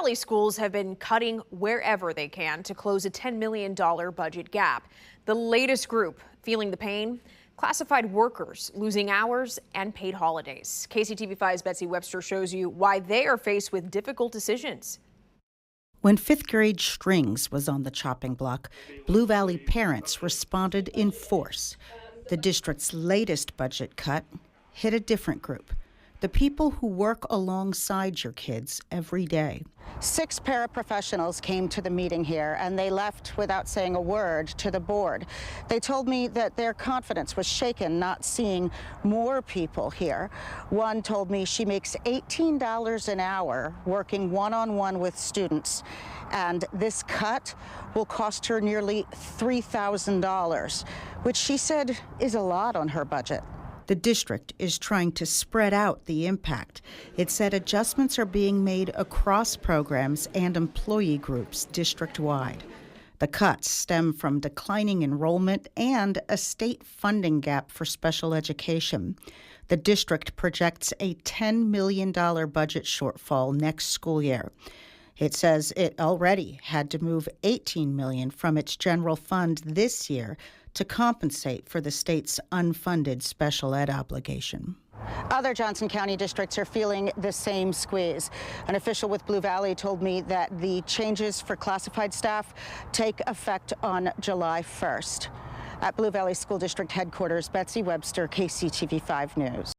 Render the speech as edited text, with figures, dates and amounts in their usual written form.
Valley schools have been cutting wherever they can to close a $10 million budget gap. The latest group feeling the pain: classified workers losing hours and paid holidays. KCTV5's Betsy Webster shows you why they are faced with difficult decisions. When fifth grade strings was on the chopping block, Blue Valley parents responded in force. The district's latest budget cut hit a different group: the people who work alongside your kids every day. 6 paraprofessionals came to the meeting here, and they left without saying a word to the board. They told me that their confidence was shaken not seeing more people here. One told me she makes $18 an hour working one-on-one with students, and this cut will cost her nearly $3,000, which she said is a lot on her budget. The district is trying to spread out the impact. It said adjustments are being made across programs and employee groups district-wide. The cuts stem from declining enrollment and a state funding gap for special education. The district projects a $10 million budget shortfall next school year. It says it already had to move $18 million from its general fund this year to compensate for the state's unfunded special ed obligation. Other Johnson County districts are feeling the same squeeze. An official with Blue Valley told me that the changes for classified staff take effect on July 1st. At Blue Valley School District headquarters, Betsy Webster, KCTV5 News.